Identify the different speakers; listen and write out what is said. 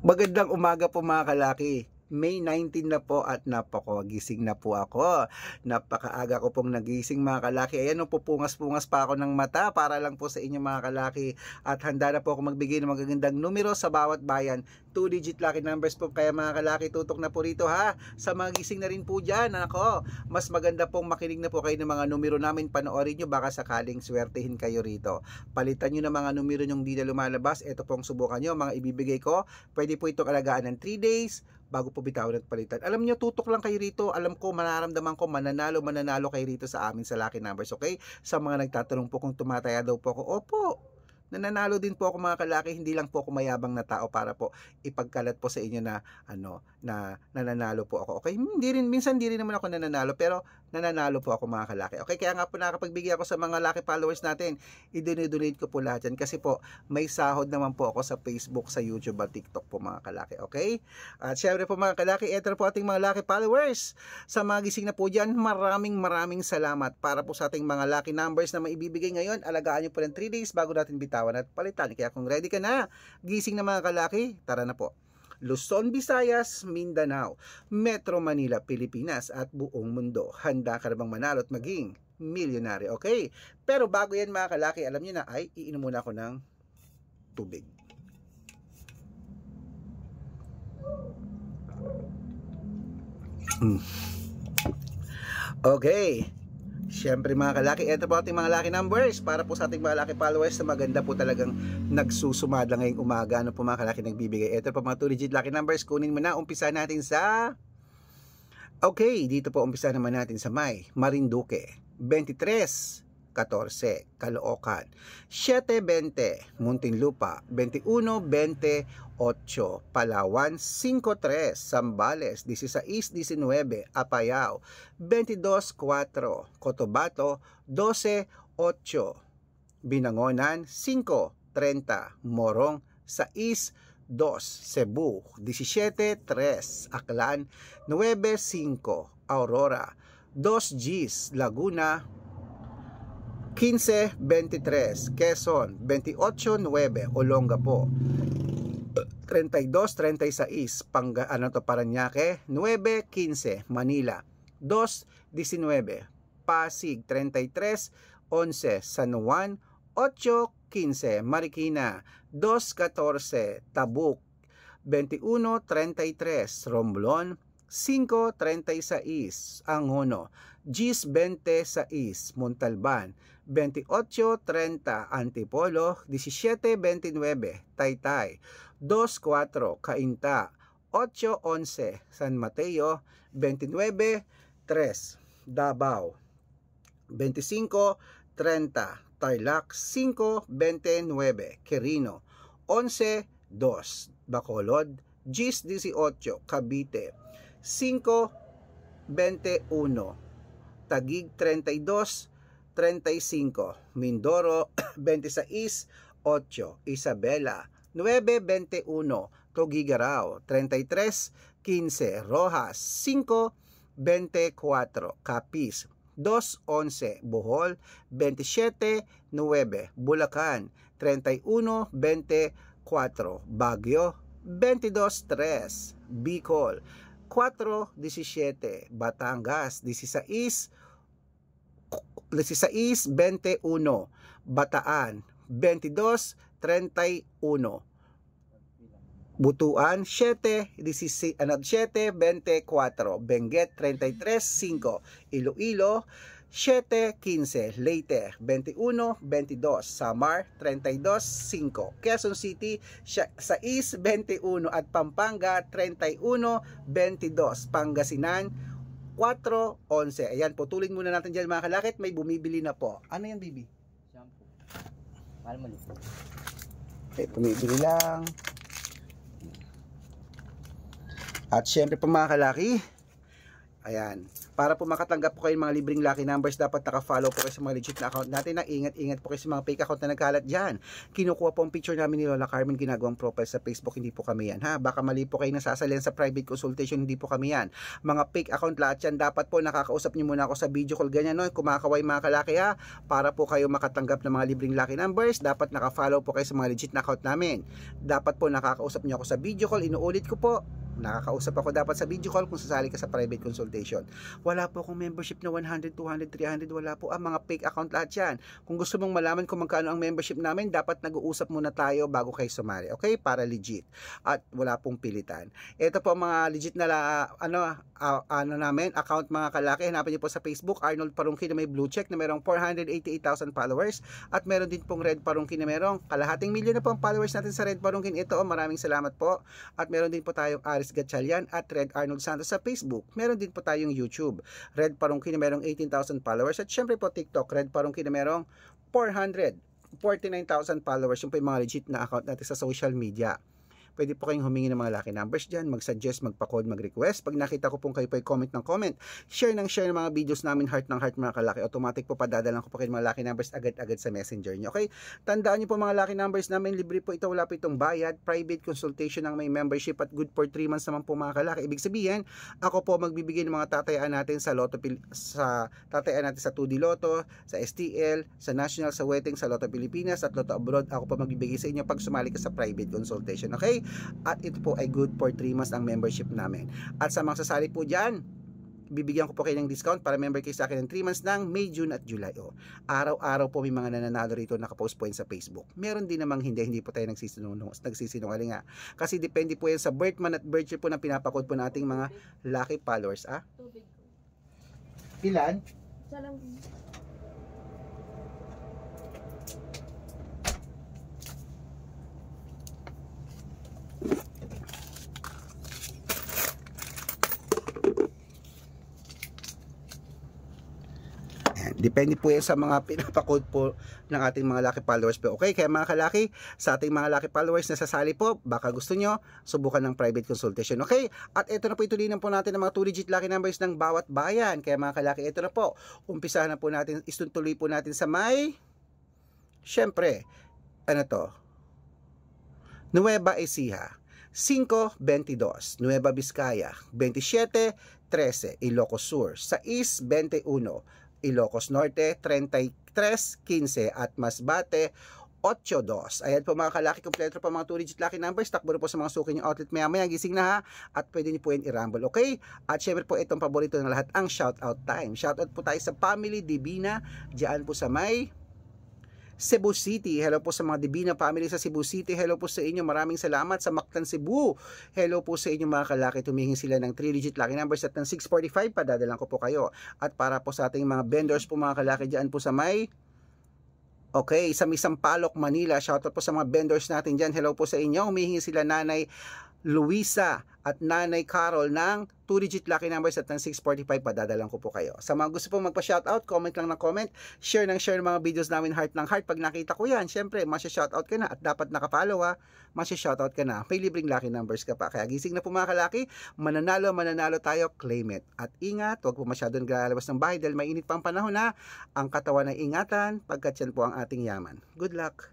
Speaker 1: Magandang umaga po mga kalaki. May 19 na po at gising na po ako. Napakaaga ko pong nagising mga kalaki. Ayan, pupungas-pungas pa ako ng mata para lang po sa inyo mga kalaki. At handa na po ako magbigay ng magagandang numero sa bawat bayan. 2-digit lucky numbers po, kaya mga kalaki, tutok na po rito ha. Sa mga gising na rin po dyan, ako, mas maganda pong makinig na po kayo ng mga numero namin. Panoorin nyo, baka sakaling swertehin kayo rito. Palitan nyo ng mga numero nyong di na lumalabas. Ito pong subukan nyo, mga ibibigay ko. Pwede po itong alagaan ng 3 days bago po bitawan at palitan. Alam nyo, tutok lang kayo rito. Alam ko, manaramdaman ko, mananalo kayo rito sa amin sa lucky numbers, okay? Sa mga nagtatanong po kung tumataya daw po ako, opo, nananalo din po ako mga kalaki. Hindi lang po ako mayabang na tao para po ipagkalat po sa inyo na na nananalo po ako. Okay? Minsan hindi rin naman ako nananalo, pero nananalo po ako mga kalaki. Okay? Kaya nga po nakapagbigay ako sa mga lucky followers natin. I-donate ko po lahat yan kasi po may sahod naman po ako sa Facebook, sa YouTube at TikTok po mga kalaki. Okay? At syempre po mga kalaki, ito po ating mga lucky followers. Sa mga gising na po dyan, maraming salamat para po sa ating mga lucky numbers na maibibigay ngayon. Alagaan nyo po ng 3 days bago natin bitawan at palitan. Kaya kung ready ka na, gising na mga kalaki, tara na po. Luzon, Visayas, Mindanao, Metro Manila, Pilipinas at buong mundo. Handa ka na bang manalo at maging milyonaryo? Okay? Pero bago yan mga kalaki, alam niyo na, ay iinom muna ako ng tubig. Okay. Siyempre mga kalaki, ito po ating mga lucky numbers para po sa ating mga lucky followers na maganda po talagang nagsusumada ngayong umaga. Ano po mga kalaki nagbibigay? Ito po mga 2-digit lucky numbers. Kunin mo na. Umpisa natin sa... Okay, dito po umpisa naman natin sa Marinduque. 23-14, Caloocan. 7-20, Muntinlupa. 21-28, Palawan. 5-3, Zambales. 16-19, Apayao. 22-4, Cotabato. 12-8, Binangonan. 5-30, Morong. 6-2, Cebu. 17-3, Aklan. 9-5, Aurora. 2 Gs, Laguna. 15-23, Quezon. 28-9, Olongapo. 32-36, Parañaque. 9-15, Manila. 2-19, Pasig. 33-11, San Juan. 8-15, Marikina. 2-14, Tabuk. 21-33, Romblon. 5-36, Angono. 10-26, Montalban. 28-30, Antipolo. 17-29, Taytay. 2-4, Cainta. 8-11, San Mateo. 29-3, Davao. 25-30, Tarlac. 5-29, Quirino. 11-2, Bacolod. 10-18, Cavite. 5-21, Taguig. 32-35, Mindoro. 26-8, Isabela. 9-21, Tuguegarao. 33-15, Rojas. 5-24, Capiz. 2-11, Bohol. 27-9, Bulacan. 31-24, Baguio. 22-3, Bicol. 4-17, Batangas. 16-21, Bataan. 22-31, Butuan. 7-24, Benguet. 33-5, Iloilo. 7-15, Leyte. 21-22, Samar. 32-5, Quezon City. 6-21 at Pampanga. 31-22, Pangasinan. 4-11. Ayan, putulin muna natin dyan mga kalakit. May bumibili na po. Ano yan, baby?
Speaker 2: Shampoo. Mahal mo nito.
Speaker 1: Okay, bumibili lang. At syempre po mga kalaki, Ayan. Para po makatanggap po kayo ng mga libreng lucky numbers, dapat naka-follow po kayo sa mga legit na account natin. Na ingat-ingat po kayo sa mga fake account na nagkalat dyan. Kinukuha po ang picture namin ni Lola Carmen, ginagawang profile sa Facebook, hindi po kami yan. Ha? Baka mali po kayo nasasalihan sa private consultation, hindi po kami yan. Mga fake account lahat yan, dapat po nakakausap nyo muna ako sa video call, ganyan no, kumakaway mga kalaki ha. Para po kayo makatanggap ng mga libreng lucky numbers, dapat naka-follow po kayo sa mga legit na account namin. Dapat po nakakausap nyo ako sa video call, inuulit ko po. Nakakausap ako dapat sa video call kung sasali ka sa private consultation. Wala po akong membership na 100, 200, 300, wala po. Mga fake account lahat yan. Kung gusto mong malaman kung magkano ang membership namin, dapat nag-uusap muna tayo bago kayo sumali. Okay? Para legit. At wala pong pilitan. Ito po mga legit na namin, account mga kalaki. Hanapin niyo po sa Facebook, Arnold Parungki na may blue check na merong 488,000 followers. At meron din pong Red Parungki na merong kalahating milyon na pong followers natin sa Red Parungki. Ito, maraming salamat po. At meron din po tayong Aris Gatchalian at Red Arnold Santos sa Facebook. Meron din po tayong YouTube, Red Parungki na merong 18,000 followers. At syempre po TikTok, Red Parungki na merong 449,000 followers. Yung po yung mga legit na account natin sa social media. Pwede po kayong humingi ng mga lucky numbers dyan, mag-suggest, magpa-code, mag-request. Pag nakita ko pong kayo po ay comment ng comment, share ng mga videos namin, heart ng heart mga kalaki, automatic po padadalan ko po kayo mga lucky numbers agad-agad sa messenger nyo. Okay? Tandaan nyo po mga lucky numbers namin, libre po ito, wala po itong bayad, private consultation ng may membership at good for 3 months naman po mga kalaki. Ibig sabihin, ako po magbibigay ng mga tatayaan natin sa tatayaan natin sa 2D Lotto, sa STL, sa National, sa Wedding, sa Lotto Pilipinas at Lotto Abroad. Ako po magbibigay sa inyo pag sumali ka sa private consultation. Okay? At ito po ay good for 3 months ang membership namin. At sa mga sasali po dyan, bibigyan ko po kayo ng discount para member kayo sa akin ng 3 months ng May, June at July. Araw-araw po may mga nananalo rito, nakapost po yan sa Facebook. Meron din namang hindi po tayo nagsisinungaling nga. Kasi depende po yan sa birth month at birth year po na pinapakod po nating mga lucky followers. Ilan?
Speaker 3: Salam.
Speaker 1: Depende po yan sa mga pinapakode po ng ating mga lucky followers po. Okay, kaya mga kalaki, sa ating mga lucky followers na sasali po, baka gusto nyo, subukan ng private consultation. Okay, at ito na po, ituloy po natin ang mga 2-digit lucky numbers ng bawat bayan. Kaya mga kalaki, ito na po, umpisahan na po natin, istutuloy po natin sa may, syempre, ano to? Nueva Ecija, 5-22, Nueva Vizcaya, 27-13, Ilocos Sur, 6-21, Ilocos Norte, 33-15 at Masbate, 8-2. Ayan po mga kalaki, kompleto pa mga 2-digit lucky numbers. Takbo na po sa mga suki nyo outlet maya-maya. Gising na ha. At pwede nyo po yan i-rumble. Okay? At syempre po itong paborito ng lahat, ang shoutout time. Shoutout po tayo sa Family Divina. Diyan po sa may Cebu City. Hello po sa mga Divina family sa Cebu City. Hello po sa inyo. Maraming salamat sa Mactan, Cebu. Hello po sa inyo mga kalaki. Tumingin sila ng 3-digit lucky numbers at ng 645. Padadalan ko po kayo. At para po sa ating mga vendors po mga kalaki dyan po sa may sa Misampaloc, Manila. Shoutout po sa mga vendors natin dyan. Hello po sa inyo. Humihingi sila Nanay Luisa at Nanay Carol ng 2-digit lucky numbers at ng 645. Padadalan ko po kayo. Sa mga gusto pong magpa-shoutout, comment lang ng comment, share ng mga videos namin heart ng heart. Pag nakita ko yan, syempre masya-shoutout ka na at dapat nakapollow masya-shoutout ka na. May libreng lucky numbers ka pa. Kaya gising na po mga kalaki, mananalo tayo, claim it. At ingat, huwag po masyadong lalabas ng bahay dahil mainit pang panahon na. Ang katawan ay ingatan, pagkat yan po ang ating yaman. Good luck!